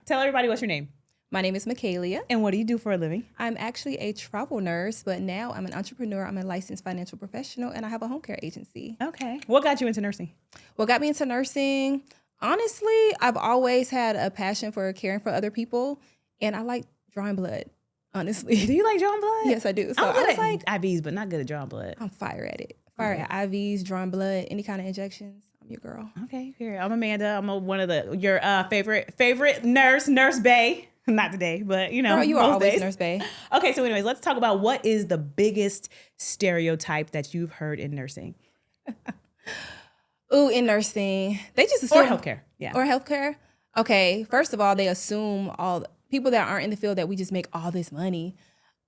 Tell everybody what's your name. My name is Mikailia. And what do you do for a living? I'm actually a travel nurse, but now I'm an entrepreneur. I'm a licensed financial professional, and I have a home care agency. Okay. What got you into nursing? What got me into nursing? Honestly, I've always had a passion for caring for other people, and I like drawing blood, honestly. Do you like drawing blood? Yes, I do. So I'm good I was at like, IVs, but not good at drawing blood. I'm fire at it. Fire at IVs, drawing blood, any kind of injections. I'm your girl. Okay, here. I'm Amanda. I'm one of your favorite nurse bae. Not today, but you know, Girl, you are always days. nurse bae. Okay, so anyways, let's talk about what is the biggest stereotype that you've heard in nursing? Ooh, in nursing, they just assume. Or healthcare. Yeah. Or healthcare. Okay, first of all, they assume all people that aren't in the field that we just make all this money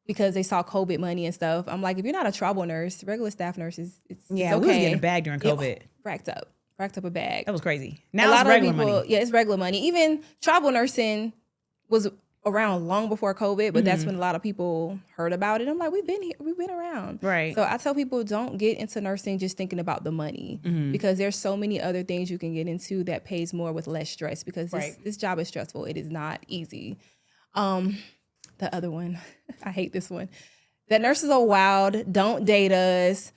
because they saw COVID money and stuff. I'm like, if you're not a travel nurse, regular staff nurses, it's okay. We was getting a bag during COVID. Yeah, racked up a bag. That was crazy. Now it's regular money. Yeah, it's regular money. Even travel nursing was around long before COVID, but that's when a lot of people heard about it. I'm like, we've been around. Right. So I tell people, don't get into nursing just thinking about the money because there's so many other things you can get into that pays more with less stress because this job is stressful. It is not easy. The other one, I hate this one. That nurses are wild. Don't date us.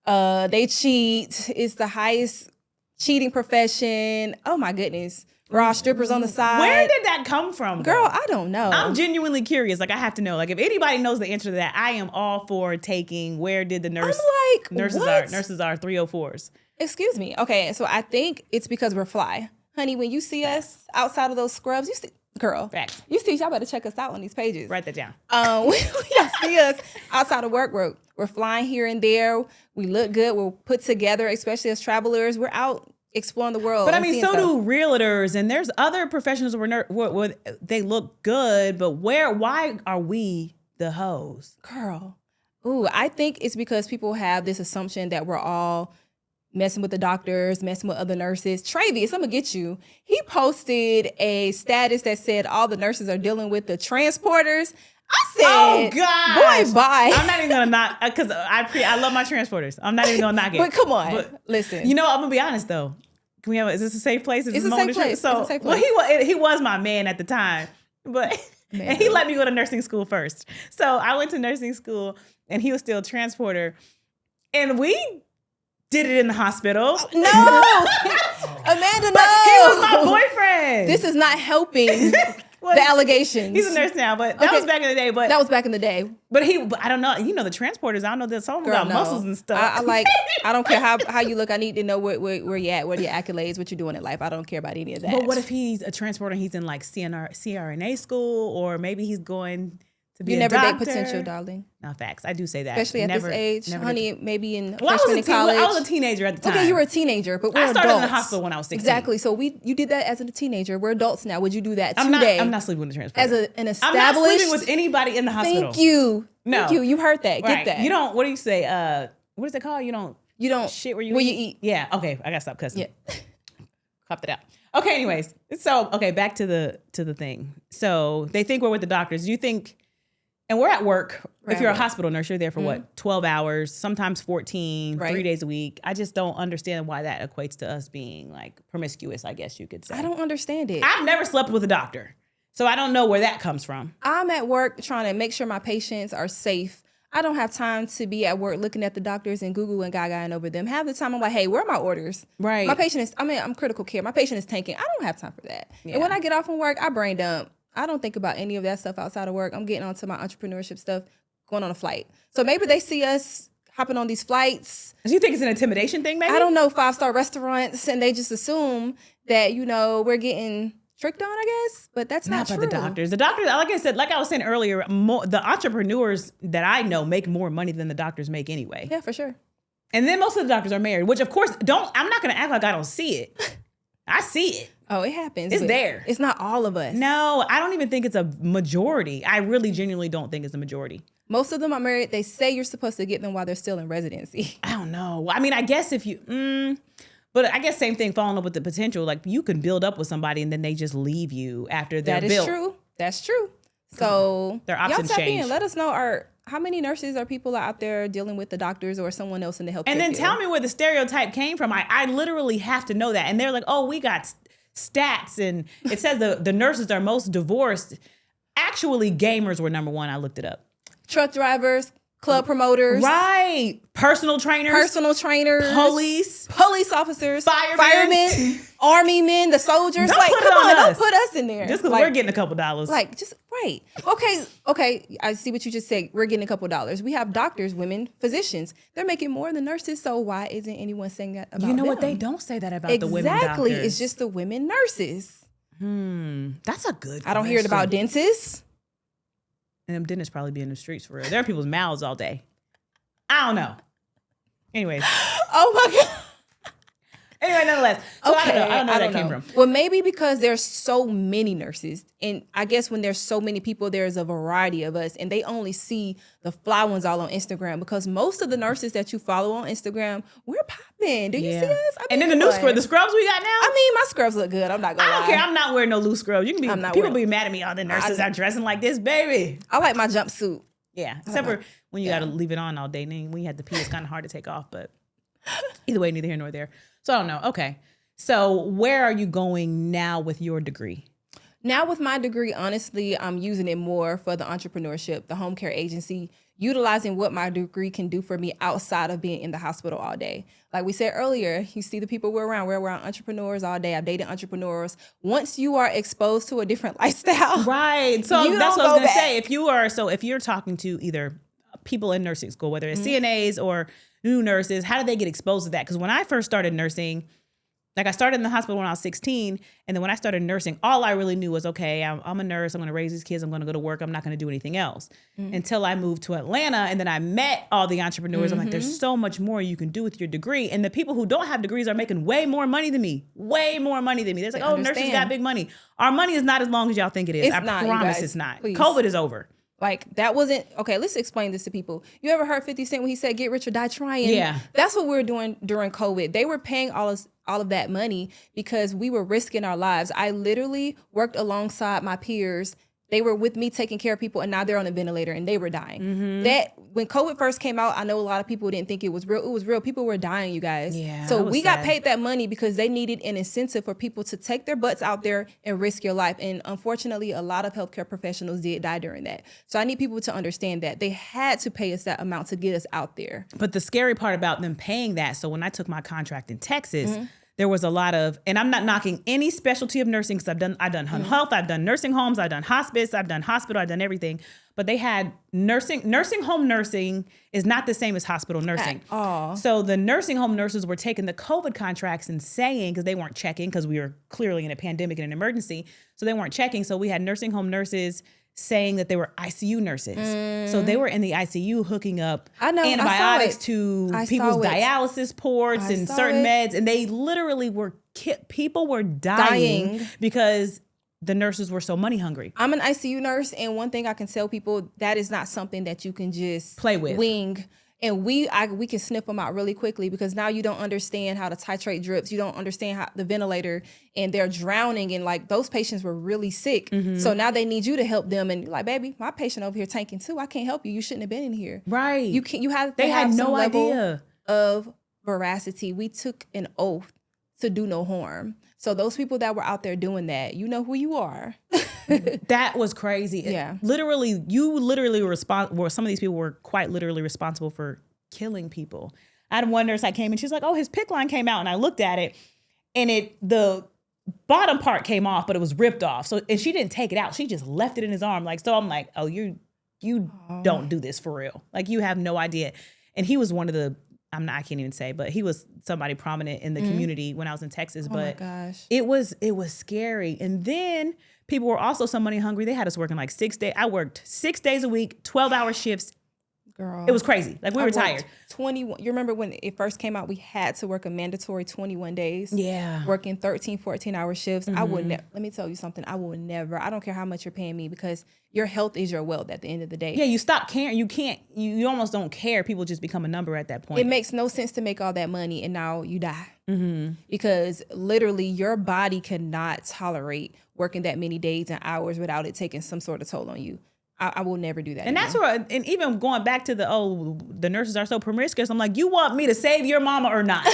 They cheat. It's the highest cheating profession. Oh my goodness. Raw strippers on the side. Where did that come from? Girl, I don't know. I'm genuinely curious. Like, I have to know. Like, if anybody knows the answer to that, I am all for taking where did the nurses are 304s. Excuse me. Okay, so I think it's because we're fly. Honey, when you see us outside of those scrubs, you see, girl. Facts. You see, y'all better check us out on these pages. Write that down. When y'all see us outside of work, we're flying here and there. We look good. We're put together, especially as travelers. We're out exploring the world. But I mean, so do realtors, and there's other professionals where they look good, but why are we the hoes? Girl. Ooh, I think it's because people have this assumption that we're all messing with the doctors, messing with other nurses. Travis, I'm gonna get you. He posted a status that said all the nurses are dealing with the transporters. I said, "Oh God, boy, bye." I'm not even gonna knock because I love my transporters. I'm not even gonna knock it. But come on, listen. You know, I'm gonna be honest though. Can we have? Is this a safe place? It's a safe place. So, well, he was my man at the time, but and he let me go to nursing school first. So I went to nursing school, and he was still a transporter, and we did it in the hospital. No, Amanda, no. He was my boyfriend. This is not helping. The allegations. He's a nurse now, but that was back in the day. But that was back in the day. But I don't know. You know the transporters. I don't know that some about muscles and stuff. I don't care how you look. I need to know where you at, what are your accolades, what you're doing in life. I don't care about any of that. But what if he's a transporter and he's in like CRNA school, or maybe he's going to be you a never doctor? date potential, darling. No, facts. I do say that. Especially at this age. Honey, maybe in I freshman in college. I was a teenager at the time. Okay, you were a teenager, but we're I started adults. in the hospital when I was 16. Exactly. So you did that as a teenager. We're adults now. Would you do that today? I'm not sleeping with the transporter. As an established. I'm not sleeping with anybody in the hospital. Thank you. No. Thank you. You heard that. Right. Get that. You don't, what do you say? What is it called? You don't shit where you eat. Yeah. Okay. I gotta stop cussing. Yeah. Cop it out. Okay. Anyways. So, back to the thing. So they think we're with the doctors. Do you think, and we're at work. If you're a hospital nurse, you're there for what? 12 hours, sometimes 14, 3 days a week. I just don't understand why that equates to us being like promiscuous, I guess you could say. I don't understand it. I've never slept with a doctor, so I don't know where that comes from. I'm at work trying to make sure my patients are safe. I don't have time to be at work looking at the doctors and Google and Gagaing over them. Half the time I'm like, hey, where are my orders? Right. My patient is, I'm critical care. My patient is tanking. I don't have time for that. Yeah. And when I get off from work, I brain dump. I don't think about any of that stuff outside of work. I'm getting onto my entrepreneurship stuff, going on a flight. So maybe they see us hopping on these flights. Do you think it's an intimidation thing, maybe? I don't know, 5-star restaurants, and they just assume that, we're getting tricked on, I guess. But that's not true. Not by the doctors. The doctors, like I said, like I was saying earlier, the entrepreneurs that I know make more money than the doctors make anyway. Yeah, for sure. And then most of the doctors are married, which of course, I'm not going to act like I don't see it. I see it. Oh, it happens. It's there. It's not all of us. No, I don't even think it's a majority. I really genuinely don't think it's a majority. Most of them are married. They say you're supposed to get them while they're still in residency. I don't know. I mean, I guess if you, but I guess same thing, falling up with the potential. Like you can build up with somebody and then they just leave you after they're built. That's true. So their options y'all tap change. in. Let us know how many nurses or people are out there dealing with the doctors or someone else in the healthcare And then field? tell me where the stereotype came from. I literally have to know that. And they're like, oh, we got stats, and it says the nurses are most divorced. Actually, gamers were number one. I looked it up. Truck drivers, club promoters. Right. Personal trainers. Police officers. Firemen. Army men, the soldiers. Don't like, put it come on on, us. don't put us in there. Just because like, we're getting a couple dollars. Like, just, right. Okay. I see what you just said. We're getting a couple dollars. We have doctors, women, physicians. They're making more than nurses. So why isn't anyone saying that about You know them? what? They don't say that about the women doctors. Exactly. It's just the women nurses. That's a good question. I don't hear it about dentists. And them dentists probably be in the streets for real. They're in people's mouths all day. I don't know. Anyways. Oh my God. Anyway, nonetheless. So okay, I don't know where that came from. Well, maybe because there's so many nurses. And I guess when there's so many people, there's a variety of us. And they only see the fly ones all on Instagram. Because most of the nurses that you follow on Instagram, we're popping. Do you see us? And then the new scrubs, the scrubs we got now. I mean, my scrubs look good. I'm not going to lie. I don't care. I'm not wearing no loose scrubs. You can be, people be mad at me. All the nurses are dressing like this, baby. I like my jumpsuit. Yeah. Except for when you got to leave it on all day. And then when you had to pee, it's kind of hard to take off. But either way, neither here nor there. So I don't know. Okay. So where are you going now with your degree? Now with my degree, honestly, I'm using it more for the entrepreneurship, the home care agency, utilizing what my degree can do for me outside of being in the hospital all day. Like we said earlier, you see the people we're around entrepreneurs all day. I've dated entrepreneurs. Once you are exposed to a different lifestyle. Right. So that's what I was going to say. If you're talking to either people in nursing school, whether it's CNAs or new nurses, how did they get exposed to that? Because when I first started nursing, like I started in the hospital when I was 16. And then when I started nursing, all I really knew was, okay, I'm a nurse. I'm going to raise these kids. I'm going to go to work. I'm not going to do anything else until I moved to Atlanta. And then I met all the entrepreneurs. I'm like, there's so much more you can do with your degree. And the people who don't have degrees are making way more money than me. Way more money than me. They're like, oh, nurses got big money. Our money is not as long as y'all think it is. I promise it's not. Please. COVID is over. Like, that wasn't, okay, let's explain this to people. You ever heard 50 Cent when he said, get rich or die trying? Yeah. That's what we were doing during COVID. They were paying all of that money because we were risking our lives. I literally worked alongside my peers. They were with me taking care of people, and now they're on a ventilator and they were dying. That when COVID first came out, I know a lot of people didn't think it was real. It was real. People were dying, you guys. Yeah. So we got paid that money because they needed an incentive for people to take their butts out there and risk your life. And unfortunately, a lot of healthcare professionals did die during that. So I need people to understand that they had to pay us that amount to get us out there. But the scary part about them paying that, so when I took my contract in Texas, there was a lot of, and I'm not knocking any specialty of nursing because I've done health, I've done nursing homes, I've done hospice, I've done hospital, I've done everything. But they had nursing home nursing is not the same as hospital nursing. So the nursing home nurses were taking the COVID contracts and saying, because they weren't checking, because we were clearly in a pandemic and an emergency, so they weren't checking. So we had nursing home nurses saying that they were ICU nurses. So they were in the ICU hooking up antibiotics to people's dialysis ports and certain meds. And they literally people were dying because the nurses were so money hungry. I'm an ICU nurse, and one thing I can tell people, that is not something that you can just play with. Wing. And we can sniff them out really quickly because now you don't understand how to titrate drips. You don't understand how the ventilator, and they're drowning, and like those patients were really sick. So now they need you to help them. And like, baby, my patient over here tanking too. I can't help you. You shouldn't have been in here. Right. They had no idea of veracity. We took an oath to do no harm. So those people that were out there doing that, you know who you are. That was crazy. Yeah. You literally were some of these people were quite literally responsible for killing people. I had one nurse that came and she's like, oh, his PICC line came out. And I looked at it and the bottom part came off, but it was ripped off. So, and she didn't take it out. She just left it in his arm. So I'm like, oh, you don't do this for real. Like, you have no idea. And he was one of the, I can't even say, but he was somebody prominent in the community when I was in Texas. But my gosh. It was scary. And then people were also so money hungry. They had us working like 6 days. I worked 6 days a week, 12-hour shifts. Girl. It was crazy. Like, we were tired. 21. You remember when it first came out, we had to work a mandatory 21 days. Yeah. Working 13, 14-hour shifts. I would never, let me tell you something. I will never, I don't care how much you're paying me, because your health is your wealth at the end of the day. Yeah, you stop caring. You almost don't care. People just become a number at that point. It makes no sense to make all that money and now you die. Because literally your body cannot tolerate working that many days and hours without it taking some sort of toll on you. I will never do that. And that's where, and even going back to the nurses are so promiscuous. I'm like, you want me to save your mama or not?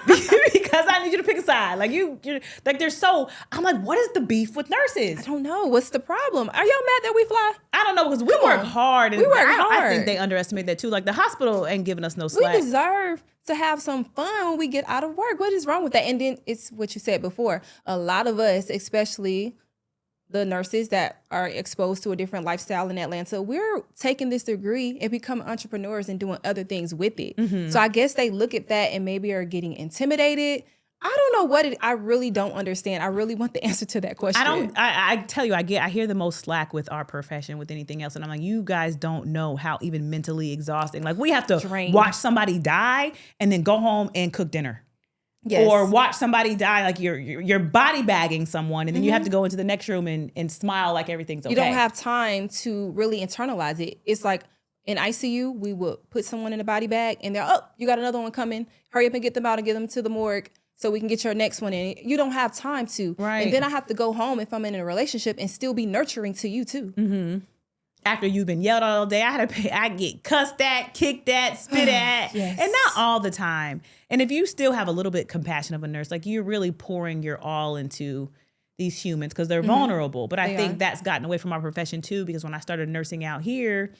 because I need you to pick a side. Like I'm like, what is the beef with nurses? I don't know. What's the problem? Are y'all mad that we fly? I don't know, because we work hard. And hard. I think they underestimate that too. Like the hospital ain't giving us no slack. We deserve to have some fun when we get out of work. What is wrong with that? And then it's what you said before. A lot of us, especially the nurses that are exposed to a different lifestyle in Atlanta, we're taking this degree and becoming entrepreneurs and doing other things with it. Mm-hmm. So I guess they look at that and maybe are getting intimidated. I don't know I really don't understand. I really want the answer to that question. I tell you, I hear the most slack with our profession with anything else. And I'm like, you guys don't know how even mentally exhausting. Like we have to watch somebody die and then go home and cook dinner. Yes. Or watch somebody die, like you're body bagging someone, and then you have to go into the next room and smile like everything's okay. You don't have time to really internalize it. It's like in ICU, we would put someone in a body bag, and they're, you got another one coming. Hurry up and get them out and get them to the morgue so we can get your next one in. You don't have time to. Right. And then I have to go home if I'm in a relationship and still be nurturing to you too. Mm-hmm. After you've been yelled all day, I get cussed at, kicked at, spit at, yes. And not all the time. And if you still have a little bit compassion of a nurse, like you're really pouring your all into these humans because they're vulnerable. But I think that's gotten away from our profession too, because when I started nursing out here,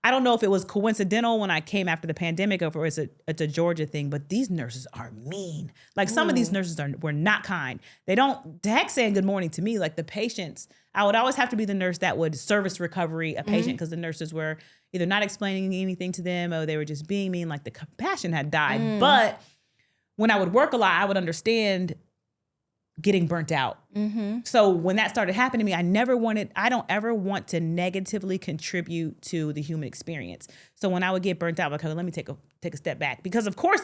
I don't know if it was coincidental when I came after the pandemic or if it's a Georgia thing, but these nurses are mean. Like some of these nurses were not kind. They don't, heck saying good morning to me, like the patients, I would always have to be the nurse that would service recovery a patient because the nurses were either not explaining anything to them or they were just being mean, like the compassion had died. But when I would work a lot, I would understand getting burnt out. Mm-hmm. So when that started happening to me, I don't ever want to negatively contribute to the human experience. So when I would get burnt out, like, let me take a step back, because of course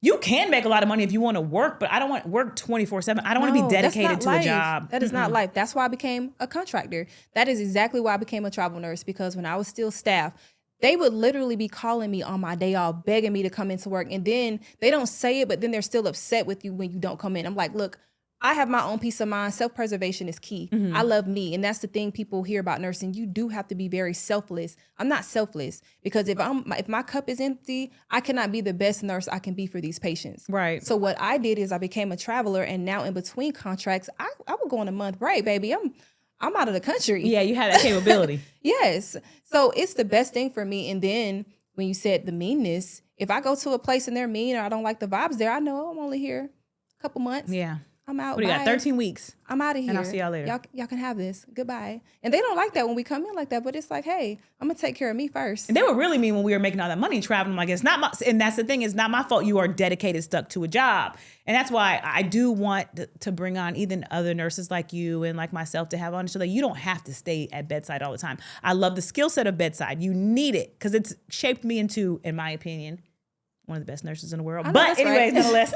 you can make a lot of money if you want to work, but I don't want to work 24/7. I don't want to be dedicated to a job. That is not life. That's why I became a contractor. That is exactly why I became a travel nurse, because when I was still staff, they would literally be calling me on my day off, begging me to come into work. And then they don't say it, but then they're still upset with you when you don't come in. I'm like, look, I have my own peace of mind. Self-preservation is key. Mm-hmm. I love me. And that's the thing people hear about nursing. You do have to be very selfless. I'm not selfless, because if my cup is empty, I cannot be the best nurse I can be for these patients. Right. So what I did is I became a traveler, and now in between contracts, I would go on a month break, baby. I'm out of the country. Yeah, you have that capability. Yes. So it's the best thing for me. And then when you said the meanness, if I go to a place and they're mean or I don't like the vibes there, I know I'm only here a couple months. Yeah. I'm out. What do you got? 13 weeks. I'm out of here. And I'll see y'all later. Y'all can have this. Goodbye. And they don't like that when we come in like that, but it's like, hey, I'm going to take care of me first. And they were really mean when we were making all that money traveling. Like, it's not my, and that's the thing, it's not my fault you are dedicated, stuck to a job. And that's why I do want to bring on even other nurses like you and like myself to have on, so that you don't have to stay at bedside all the time. I love the skill set of bedside. You need it because it's shaped me into, in my opinion, one of the best nurses in the world. But anyways, nonetheless,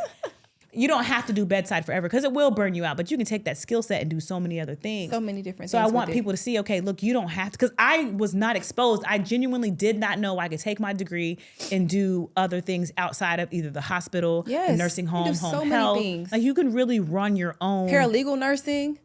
you don't have to do bedside forever because it will burn you out, but you can take that skill set and do so many other things. So many different things. So I want people to see, okay, look, you don't have to, because I was not exposed. I genuinely did not know I could take my degree and do other things outside of either the hospital, the nursing home, home health. Many things. Like you can really run your own. Paralegal nursing.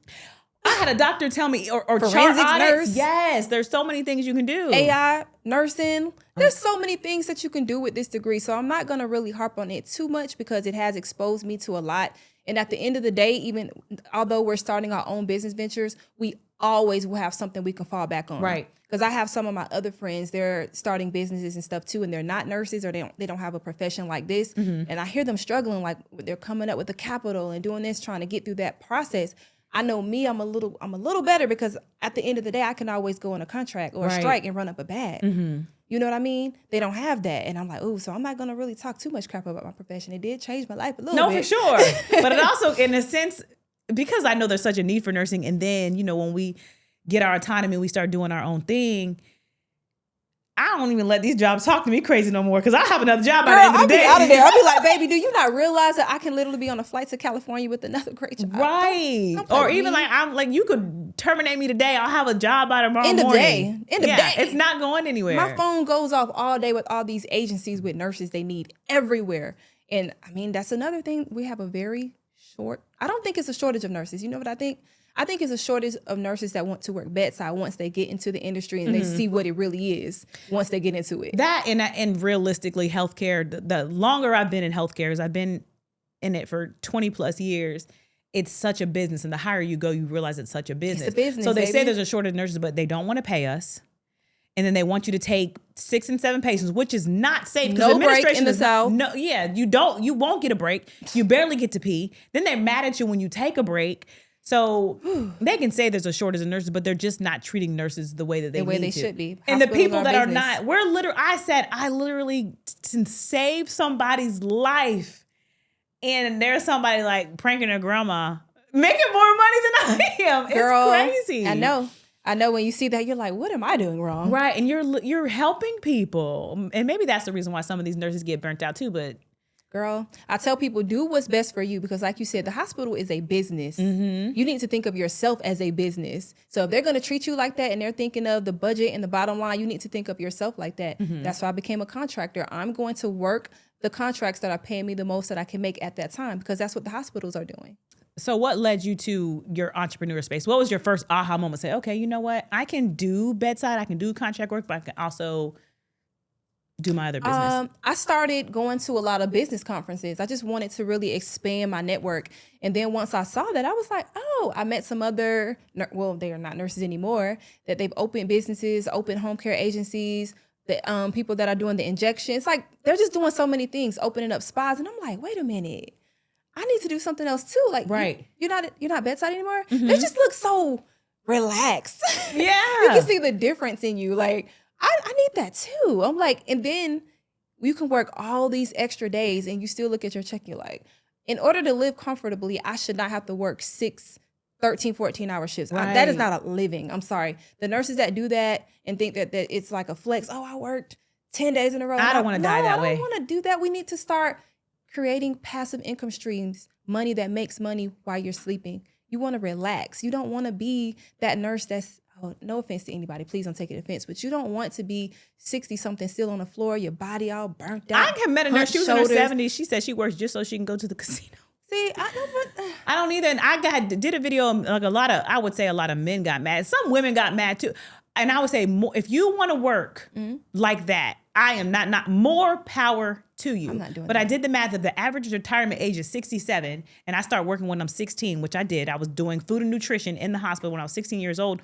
I had a doctor tell me, or forensics nurse. Yes, there's so many things you can do. AI nursing. There's so many things that you can do with this degree. So I'm not going to really harp on it too much because it has exposed me to a lot. And at the end of the day, even although we're starting our own business ventures, we always will have something we can fall back on. Right. Because I have some of my other friends, they're starting businesses and stuff too, and they're not nurses or they don't have a profession like this. Mm-hmm. And I hear them struggling, like they're coming up with the capital and doing this, trying to get through that process. I know me, I'm a little better because at the end of the day, I can always go on a contract or a strike and run up a bag. Mm-hmm. You know what I mean? They don't have that. And I'm like, oh, so I'm not going to really talk too much crap about my profession. It did change my life a little bit. No, for sure. But it also, in a sense, because I know there's such a need for nursing. And then, you know, when we get our autonomy, we start doing our own thing. I don't even let these jobs talk to me crazy no more because I have another job by the end of the day. I'll be out of there. I'll be like, baby, do you not realize that I can literally be on a flight to California with another great job? Right. Or even like, I'm like, you could terminate me today. I'll have a job by tomorrow morning. In the day. It's not going anywhere. My phone goes off all day with all these agencies with nurses they need everywhere. And I mean, that's another thing. We have a very short, I don't think it's a shortage of nurses. You know what I think? I think it's a shortage of nurses that want to work bedside once they get into the industry and they see what it really is once they get into it. That and realistically, healthcare, the longer I've been in healthcare is I've been in it for 20 plus years, it's such a business. And the higher you go, you realize it's such a business. It's a business, so they baby. say there's a shortage of nurses, but they don't want to pay us. And then they want you to take 6 and 7 patients, which is not safe. No break in the South. No, yeah, you won't get a break. You barely get to pee. Then they're mad at you when you take a break. So they can say there's a shortage of nurses, but they're just not treating nurses the way that they should be. And the people that are not, I literally saved somebody's life. And there's somebody like pranking their grandma, making more money than I am. Girl, it's crazy. I know when you see that, you're like, what am I doing wrong? Right. And you're helping people. And maybe that's the reason why some of these nurses get burnt out too. But girl, I tell people, do what's best for you, because like you said, the hospital is a business. Mm-hmm. You need to think of yourself as a business. So if they're going to treat you like that and they're thinking of the budget and the bottom line, you need to think of yourself like that. Mm-hmm. That's why I became a contractor. I'm going to work the contracts that are paying me the most that I can make at that time, because that's what the hospitals are doing. So what led you to your entrepreneur space? What was your first aha moment? Say, okay, you know what? I can do bedside, I can do contract work, but I can also do my other business. I started going to a lot of business conferences. I just wanted to really expand my network. And then once I saw that, I was like, oh, I met some other, well, they are not nurses anymore, that they've opened businesses, opened home care agencies, the people that are doing the injections. Like, they're just doing so many things, opening up spas. And I'm like, wait a minute, I need to do something else too. Like, right. You're not bedside anymore. Mm-hmm. They just look so relaxed. Yeah. You can see the difference in you. Like, I need that too. I'm like, and then you can work all these extra days and you still look at your check. You're like, in order to live comfortably, I should not have to work 6, 13, 14-hour shifts. Right. That is not a living. I'm sorry. The nurses that do that and think that it's like a flex. Oh, I worked 10 days in a row. I don't want to die that way. I don't want to do that. We need to start creating passive income streams, money that makes money while you're sleeping. You want to relax. You don't want to be that nurse that's, oh, no offense to anybody, please don't take it offense, but you don't want to be 60-something still on the floor, your body all burnt out. I have met a nurse, she was in her 70s. She said she works just so she can go to the casino. See, I know, but I don't either. And I did a video, like I would say a lot of men got mad. Some women got mad too. And I would say, more, if you want to work like that, I am not more power to you. I'm not doing but that. I did the math of the average retirement age is 67, and I started working when I'm 16, which I did. I was doing food and nutrition in the hospital when I was 16 years old.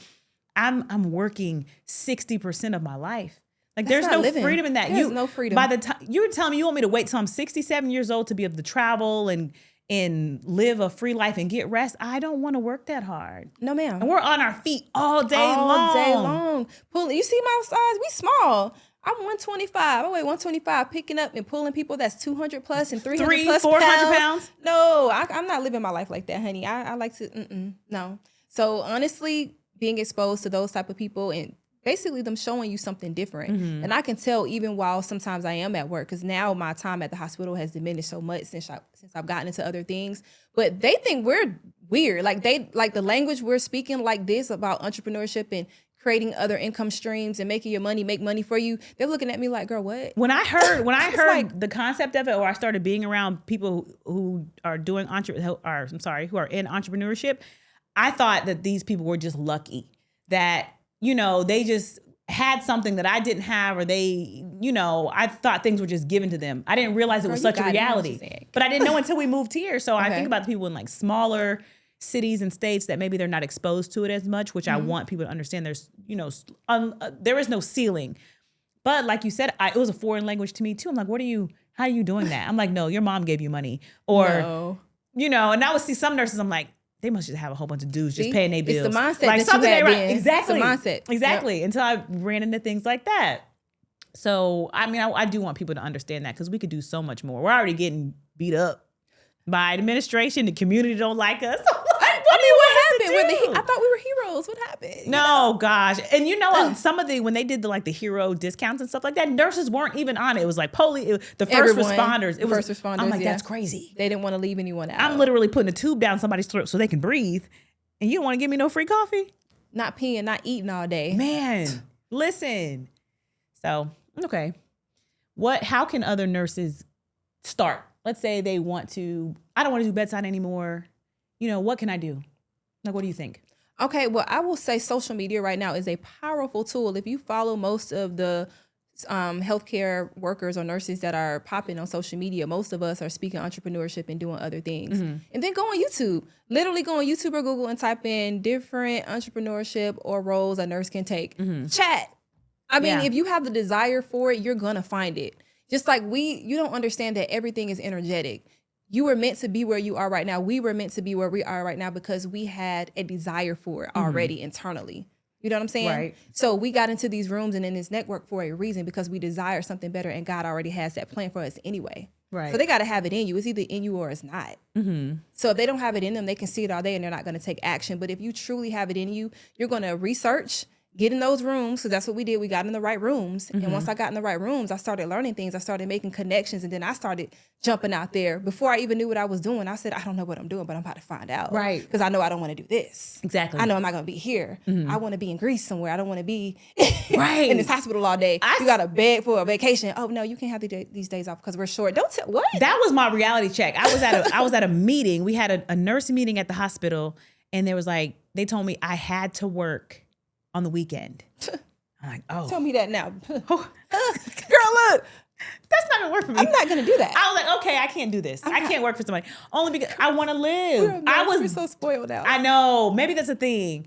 I'm working 60% of my life. Like, there's no freedom in that. There's no freedom. By the time you were telling me you want me to wait till I'm 67 years old to be able to travel and live a free life and get rest, I don't want to work that hard. No, ma'am. And we're on our feet all day long. You see my size? We small. I'm 125. I weigh 125, picking up and pulling people that's 200 plus and 300 plus 400 pounds. No, I'm not living my life like that, honey. I like to, no. So honestly, being exposed to those type of people and basically them showing you something different. Mm-hmm. And I can tell even while sometimes I am at work, because now my time at the hospital has diminished so much since I've gotten into other things. But they think we're weird. Like the language we're speaking like this about entrepreneurship and creating other income streams and making your money make money for you. They're looking at me like, girl, what? When I heard like, the concept of it, or I started being around people who are doing who are in entrepreneurship, I thought that these people were just lucky that, they just had something that I didn't have, or I thought things were just given to them. I didn't realize it was such a reality, but I didn't know until we moved here. So I think about the people in like smaller cities and states that maybe they're not exposed to it as much, which I want people to understand. There's, there is no ceiling. But like you said, it was a foreign language to me too. I'm like, how are you doing that? I'm like, no, your mom gave you money. Or, and I would see some nurses, I'm like, they must just have a whole bunch of dudes just paying their bills. It's the mindset like, that you had then. Exactly. It's the mindset. Exactly. Yep. Until I ran into things like that. So, I mean, I do want people to understand that, because we could do so much more. We're already getting beat up by administration. The community don't like us. What happened? I thought we were heroes. What happened? No, gosh. And some of when they did the hero discounts and stuff like that, nurses weren't even on it. It was like the first responders. I'm like, that's crazy. They didn't want to leave anyone out. I'm literally putting a tube down somebody's throat so they can breathe. And you don't want to give me no free coffee? Not peeing, not eating all day. Man, listen. So, okay. How can other nurses start? Let's say they want to, I don't want to do bedside anymore. What can I do? Like, what do you think? Okay, well, I will say social media right now is a powerful tool. If you follow most of the healthcare workers or nurses that are popping on social media, most of us are speaking entrepreneurship and doing other things. And then go on YouTube. Literally go on YouTube or Google and type in different entrepreneurship or roles a nurse can take. Chat. I mean, if you have the desire for it, you're going to find it. Just like you don't understand that everything is energetic. You were meant to be where you are right now. We were meant to be where we are right now because we had a desire for it already internally. You know what I'm saying? Right. So we got into these rooms and in this network for a reason because we desire something better and God already has that plan for us anyway. Right. So they got to have it in you. It's either in you or it's not. So if they don't have it in them, they can see it all day and they're not going to take action. But if you truly have it in you, you're going to research, get in those rooms, because that's what we did. We got in the right rooms. And once I got in the right rooms, I started learning things. I started making connections. And then I started jumping out there. Before I even knew what I was doing, I said, I don't know what I'm doing, but I'm about to find out. Right. Because I know I don't want to do this. Exactly. I know I'm not going to be here. I want to be in Greece somewhere. I don't want to be in this hospital all day. You got to beg for a vacation. Oh, no, you can't have these days off because we're short. Don't tell what? That was my reality check. I was at a meeting. We had a nurse meeting at the hospital. And there was like, they told me I had to work on the weekend. I'm like, oh. Tell me that now. Girl, look. That's not gonna work for me. I'm not gonna do that. I was like, okay, I can't do this. I can't work for somebody. Only because I want to live. We're so spoiled now. I know. Maybe that's a thing.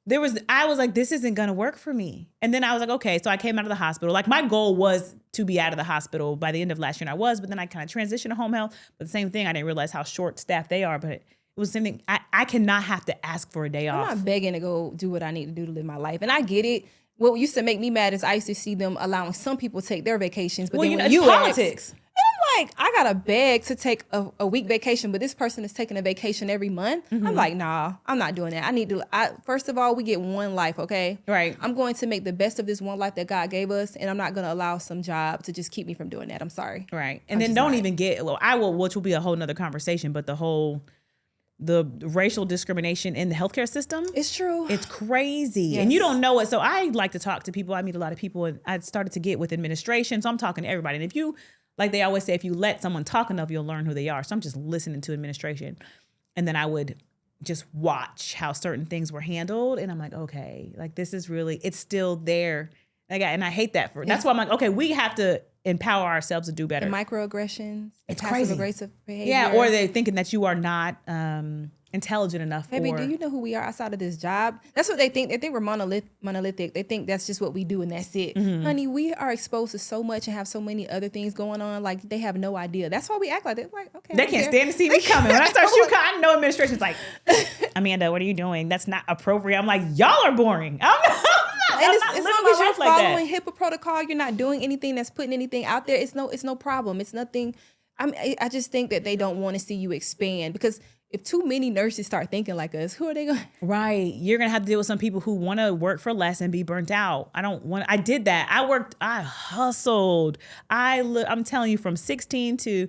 I was like, this isn't gonna work for me. And then I was like, okay. So I came out of the hospital. Like my goal was to be out of the hospital by the end of last year. And I was, but then I kind of transitioned to home health. But the same thing, I didn't realize how short staffed they are. But it was the same thing. I cannot have to ask for a day off. I'm not begging to go do what I need to do to live my life. And I get it. What used to make me mad is I used to see them allowing some people to take their vacations. But then when you politics. And I'm like, I got to beg to take a week vacation, but this person is taking a vacation every month. I'm like, nah, I'm not doing that. First of all, we get one life, okay? Right. I'm going to make the best of this one life that God gave us, and I'm not going to allow some job to just keep me from doing that. I'm sorry. Right. And then don't even get, which will be a whole nother conversation, but the racial discrimination in the healthcare system. It's true. It's crazy. Yes. And you don't know it. So I like to talk to people. I meet a lot of people and I started to get with administration. So I'm talking to everybody. And if you, like they always say, if you let someone talk enough, you'll learn who they are. So I'm just listening to administration. And then I would just watch how certain things were handled. And I'm like, okay, like this is really, it's still there. And I hate that. That's why I'm like, okay, we have to empower ourselves to do better. The microaggressions. It's crazy. Aggressive behavior. Yeah, or they're thinking that you are not intelligent enough. Baby, do you know who we are outside of this job? That's what they think. They think we're monolithic. They think that's just what we do and that's it. Honey, we are exposed to so much and have so many other things going on. Like they have no idea. That's why we act like that. Like, okay. They can't stand to see me coming. When I start shooting, I know administration's like, Amanda, what are you doing? That's not appropriate. I'm like, y'all are boring. And as long as you're following HIPAA protocol, you're not doing anything that's putting anything out there. It's no problem. It's nothing. I just think that they don't want to see you expand because if too many nurses start thinking like us, who are they going? Right. You're going to have to deal with some people who want to work for less and be burnt out. I did that. I hustled. I'm telling you, from 16 to,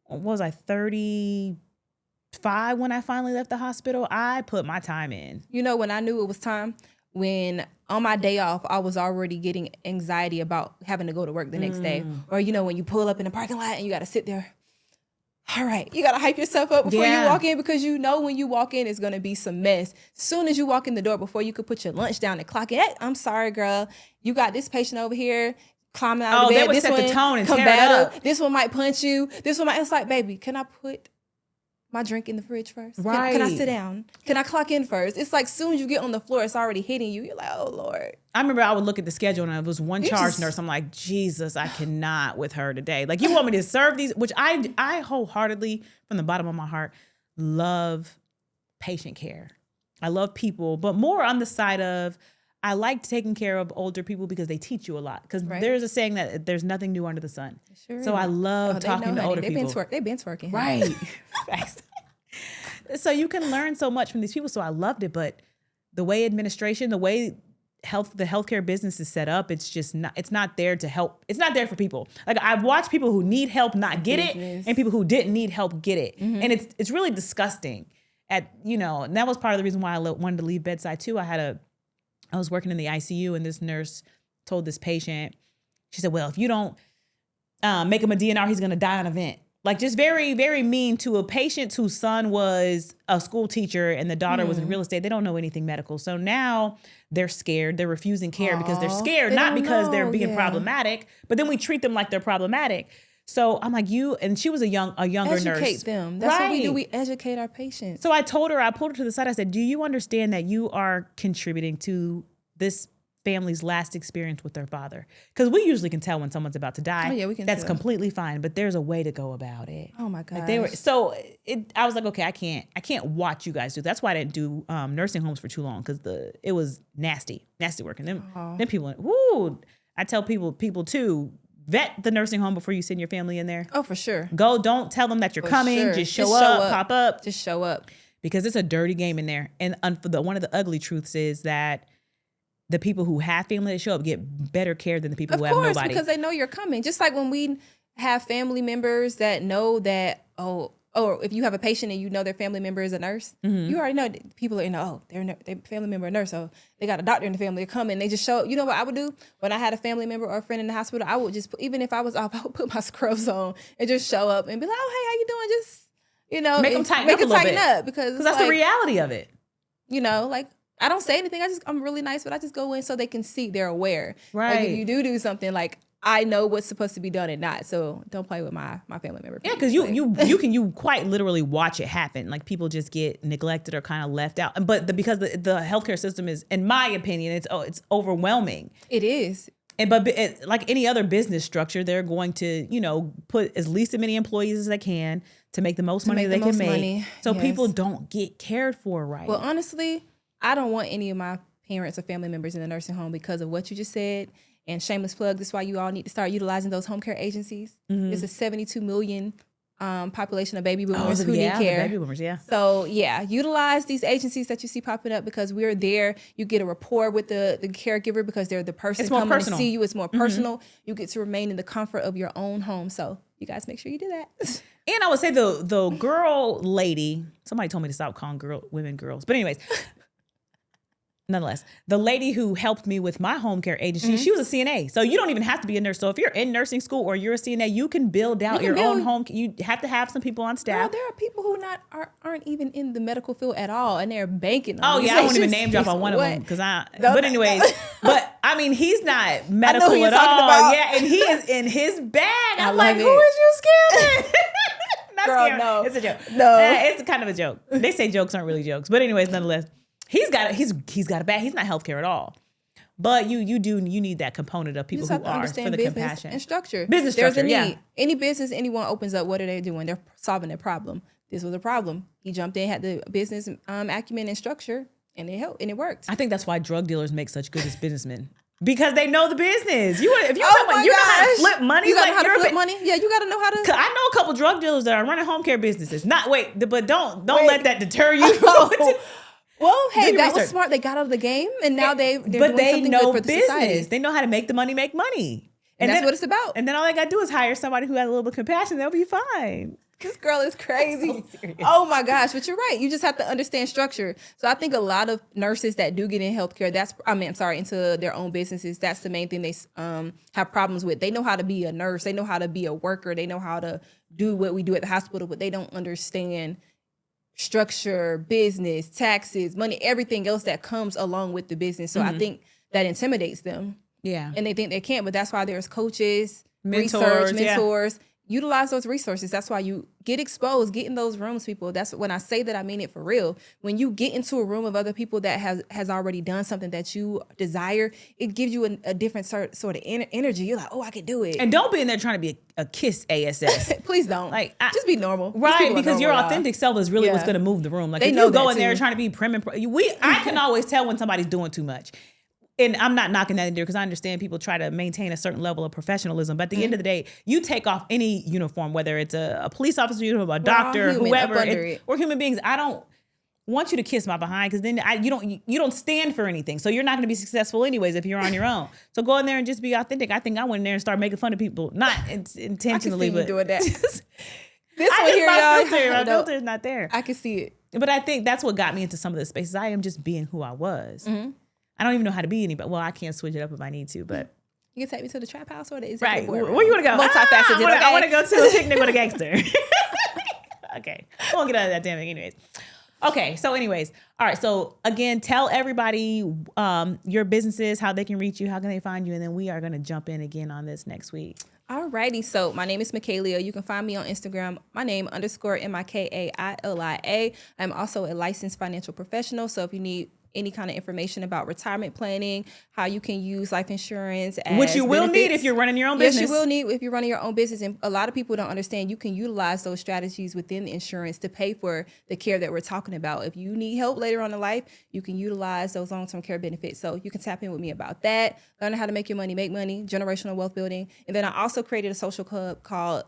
what was I, 35 when I finally left the hospital, I put my time in. You know, when I knew it was time, when on my day off, I was already getting anxiety about having to go to work the next day. Or, you know, when you pull up in the parking lot and you got to sit there. All right, you got to hype yourself up before you walk in because you know when you walk in, it's going to be some mess. Soon as you walk in the door, before you could put your lunch down and clock in, hey, I'm sorry, girl. You got this patient over here climbing out of the bed. They would set the tone and tear it up. This one might punch you. This one might, it's like, baby, can I put my drink in the fridge first? Right. Can I sit down? Can I clock in first? It's like soon as you get on the floor, it's already hitting you. You're like, oh, Lord. I remember I would look at the schedule and it was one charge nurse. I'm like, Jesus, I cannot with her today. Like, you want me to serve these, which I wholeheartedly, from the bottom of my heart, love patient care. I love people, but more on the side of, I like taking care of older people because they teach you a lot. Because there's a saying that there's nothing new under the sun. Sure so I love talking to older people. They've been twerking. Right. So you can learn so much from these people. So I loved it. But the way administration, the way the healthcare business is set up, it's not there to help. It's not there for people. Like, I've watched people who need help not get it, and people who didn't need help get it. And it's really disgusting. And that was part of the reason why I wanted to leave bedside too. I was working in the ICU, and this nurse told this patient, she said, well, if you don't make him a DNR, he's going to die on a vent. like just very, very mean to a patient whose son was a school teacher and the daughter was in real estate. They don't know anything medical. So now they're scared. They're refusing care because they're scared, not because they're being problematic, but then we treat them like they're problematic. So I'm like, and she was a younger nurse. Educate them. That's what we do. We educate our patients. So I pulled her to the side. I said, do you understand that you are contributing to this family's last experience with their father? Because we usually can tell when someone's about to die. Oh, yeah, we can That's tell. Completely fine, but there's a way to go about it. Oh my God. I was like, okay, I can't watch you guys do. That's why I didn't do nursing homes for too long, because it was nasty work. And then people, woo! I tell people too, vet the nursing home before you send your family in there. Oh, for sure. Don't tell them that you're coming. Sure. Just show up, pop up. Just show up. Because it's a dirty game in there. And one of the ugly truths is that the people who have family that show up get better care than the people who have nobody. Of course, because they know you're coming. Just like when we have family members that know that, or if you have a patient and you know their family member is a nurse, you already know that people are, their family member a nurse, so they got a doctor in the family, they come and they just show up. You know what I would do? When I had a family member or a friend in the hospital, I would just, even if I was off, I would put my scrubs on and just show up and be like, oh, hey, how you doing? Just, make them tighten up because that's the reality of it. I don't say anything. I'm really nice, but I just go in so they can see, they're aware. Right. Like if you do something, like I know what's supposed to be done and not. So don't play with my family member. Yeah, because you quite literally watch it happen. Like people just get neglected or kind of left out. But because the healthcare system is, in my opinion, it's overwhelming. It is. But like any other business structure, they're going to, put as least as many employees as they can to make the most money they can make. So people don't get cared for right. Well, honestly, I don't want any of my parents or family members in the nursing home because of what you just said. And shameless plug, this is why you all need to start utilizing those home care agencies. There's a 72 million population of baby boomers who need care. Baby boomers, yeah. So utilize these agencies that you see popping up because we're there. You get a rapport with the caregiver because they're the person coming to see you. It's more personal. You get to remain in the comfort of your own home. So you guys make sure you do that. And I would say the girl lady, somebody told me to stop calling women girls. But anyways, nonetheless, the lady who helped me with my home care agency, she was a CNA. So you don't even have to be a nurse. So if you're in nursing school or you're a CNA, you can build out your own home. You have to have some people on staff. There are people who aren't even in the medical field at all, and they're banking on I won't even name drop on one of them because but anyways, but I mean, he's not medical at all. Yeah, and he is in his bag. I'm like, who is you scamming? Girl, no. It's a joke. No. It's kind of a joke. They say jokes aren't really jokes. But anyways, nonetheless, he's got a bag. He's not healthcare at all. But you need that component of people who are for the compassion and structure. Business There's structure, a need. Any business anyone opens up, what are they doing? They're solving their problem. This was a problem. He jumped in, had the business acumen and structure, and it helped, and it worked. I think that's why drug dealers make such good as businessmen. Because they know the business. If you know how to flip money, you gotta know how to flip money. Yeah, you gotta know how to. I know a couple drug dealers that are running home care businesses. But don't let that deter you. Well, hey, that was smart. They got out of the game, and now they're doing something good for the society. They know how to make the money make money, and that's what it's about. And then all they gotta do is hire somebody who has a little bit of compassion. They'll be fine. This girl is crazy. So oh my gosh, but you're right. You just have to understand structure. So I think a lot of nurses that do get in healthcare, into their own businesses, that's the main thing they have problems with. They know how to be a nurse. They know how to be a worker. They know how to do what we do at the hospital, but they don't understand structure, business, taxes, money, everything else that comes along with the business. So I think that intimidates them. Yeah. And they think they can't, but that's why there's coaches, mentors. Utilize those resources. That's why you get exposed, get in those rooms, people. That's when I say that, I mean it for real. When you get into a room of other people that has already done something that you desire, it gives you a different sort of energy. You're like, oh, I can do it. And don't be in there trying to be a kiss ASS. Please don't. Just be normal. Right, because your authentic self is really what's going to move the room. Like if you go in there trying to be prim and I can always tell when somebody's doing too much. And I'm not knocking that in there because I understand people try to maintain a certain level of professionalism. But at the end of the day, you take off any uniform, whether it's a police officer uniform, a doctor, whoever, we're human beings. I don't want you to kiss my behind because then you don't stand for anything. So you're not going to be successful anyways if you're on your own. So go in there and just be authentic. I think I went in there and started making fun of people, not intentionally, I can see but you doing that. This one here, y'all. My filter's not there. I can see it. But I think that's what got me into some of the spaces. I am just being who I was. I don't even know how to be anybody. Well, I can't switch it up if I need to, but You can take me to the trap house or the Right. executive boardroom. Where you want to go? Multifaceted. I want to go to a picnic with a gangster. Okay. I won't get out of that damn thing anyways. Okay. So anyways. All right. So again, tell everybody your businesses, how they can reach you, how can they find you? And then we are going to jump in again on this next week. Alrighty, so my name is Mikailia. You can find me on Instagram, my name _Mikaila. I'm also a licensed financial professional. So if you need any kind of information about retirement planning, how you can use life insurance as which you will benefits. need if you're running your own business. Yes, you will need if you're running your own business. And a lot of people don't understand you can utilize those strategies within the insurance to pay for the care that we're talking about. If you need help later on in life, you can utilize those long-term care benefits. So you can tap in with me about that, learn how to make your money, make money, generational wealth building. And then I also created a social club called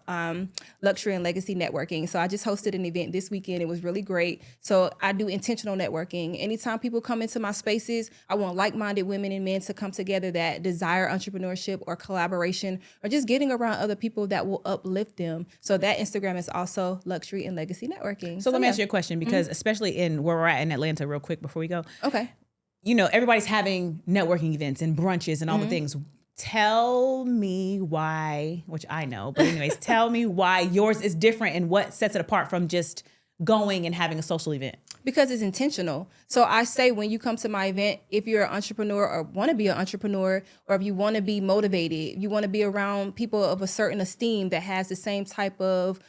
Luxury and Legacy Networking. So I just hosted an event this weekend. It was really great. So I do intentional networking. Anytime people come into my spaces, I want like-minded women and men to come together that desire entrepreneurship or collaboration or just getting around other people that will uplift them. So that Instagram is also Luxury and Legacy Networking. So let me ask you a question, because especially in where we're at in Atlanta, real quick before we go. Okay. You know, everybody's having networking events and brunches and all the things. Tell me why, which I know, but anyways, tell me why yours is different and what sets it apart from just going and having a social event. Because it's intentional. So I say when you come to my event, if you're an entrepreneur or want to be an entrepreneur, or if you want to be motivated, you want to be around people of a certain esteem that has the same type of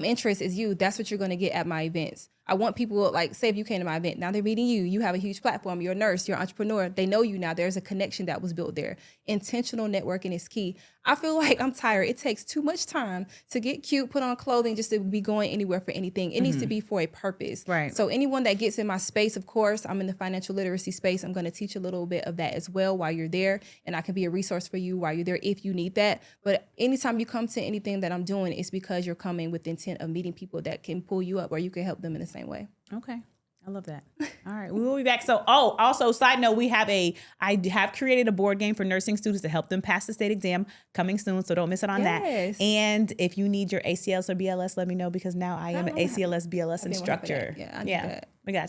interest as you, that's what you're going to get at my events. I want people, like, say if you came to my event, now they're meeting you, you have a huge platform, you're a nurse, you're an entrepreneur, they know you now, there's a connection that was built there. Intentional networking is key. I feel like I'm tired. It takes too much time to get cute, put on clothing, just to be going anywhere for anything. It needs to be for a purpose. Right. So anyone that gets in my space, of course, I'm in the financial literacy space. I'm going to teach a little bit of that as well while you're there. And I can be a resource for you while you're there if you need that. But anytime you come to anything that I'm doing, it's because you're coming with the intent of meeting people that can pull you up or you can help them in the same way. Okay. I love that. All right. We will be back. So, also side note, I have created a board game for nursing students to help them pass the state exam coming soon. So don't miss out on that. And if you need your ACLS or BLS, let me know, because now I am an ACLS, BLS instructor. Yeah, I need that. We got you.